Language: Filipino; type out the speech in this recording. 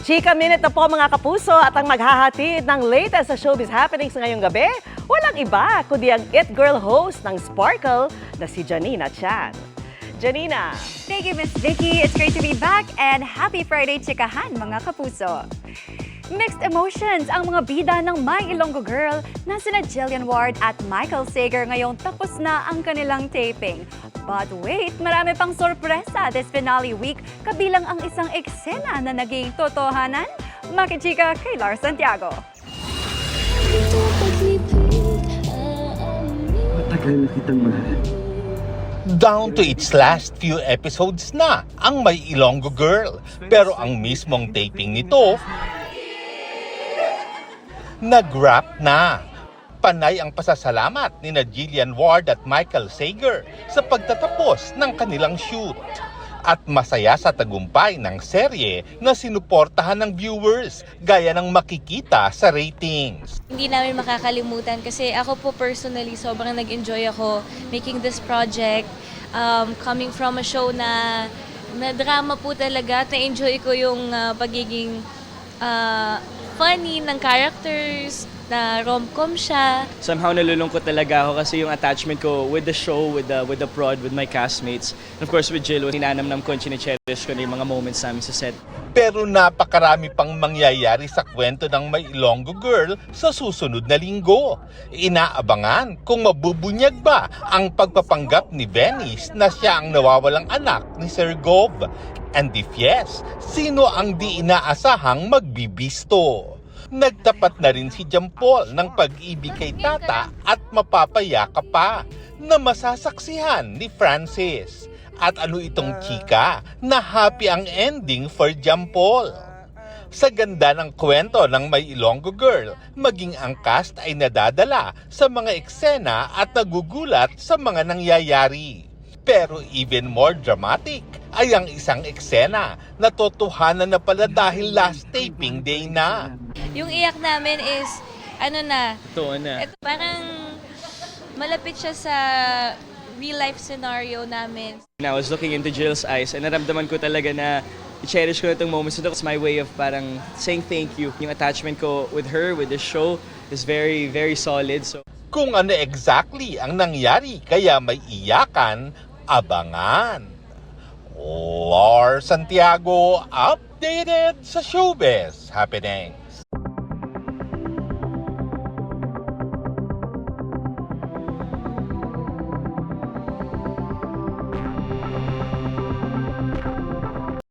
Chika Minute na po mga kapuso at ang maghahatid ng latest sa showbiz happenings ngayong gabi, walang iba kundi ang It Girl host ng Sparkle na si Janina Chan. Janina. Thank you, Miss Vicky. It's great to be back and happy Friday, chikahan mga kapuso. Mixed emotions ang mga bida ng My Ilonggo Girl na sina Jillian Ward at Michael Sager ngayong tapos na ang kanilang taping. But wait, marami pang sorpresa this finale week kabilang ang isang eksena na naging totohanan. Makichika kay Lars Santiago. Matagal na kitang mahal. Down to its last few episodes na ang My Ilonggo Girl. Pero ang mismong taping nito, nag-wrap na. Panay ang pasasalamat ni Jillian Ward at Michael Sager sa pagtatapos ng kanilang shoot. At masaya sa tagumpay ng serye na sinuportahan ng viewers gaya ng makikita sa ratings. Hindi namin makakalimutan kasi ako po personally sobrang nag-enjoy ako making this project. Coming from a show na drama po talaga at na-enjoy ko yung pagiging funny ng characters, na rom-com siya. Somehow nalulungkot talaga ako kasi yung attachment ko with the show, with the prod, with my castmates. And of course with Jill, hinanamnam ko and chine-cherish ko na yung mga moments namin sa set. Pero napakarami pang mangyayari sa kwento ng My Ilonggo Girl sa susunod na linggo. Inaabangan kung mabubunyag ba ang pagpapanggap ni Venice na siya ang nawawalang anak ni Sir Gov. And if yes, sino ang di inaasahang magbibisto? Nagtapat na rin si Jampol ng pag-ibig kay Tata at mapapayaka pa na masasaksihan ni Francis. At ano itong chika na happy ang ending for Jampol? Sa ganda ng kwento ng My Ilonggo Girl, maging ang cast ay nadadala sa mga eksena at nagugulat sa mga nangyayari. Pero even more dramatic ay ang isang eksena na totohanan na pala dahil last taping day na. Yung iyak namin is, Totoo na. ito parang malapit siya sa real life scenario namin. I was looking into Jill's eyes and naramdaman ko talaga na i-cherish ko na itong moments ito. It's my way of parang saying thank you. Yung attachment ko with her, with the show, is very, very solid. So Kung ano exactly ang nangyari kaya may iyakan, abangan. Lars Santiago, updated sa showbiz happening.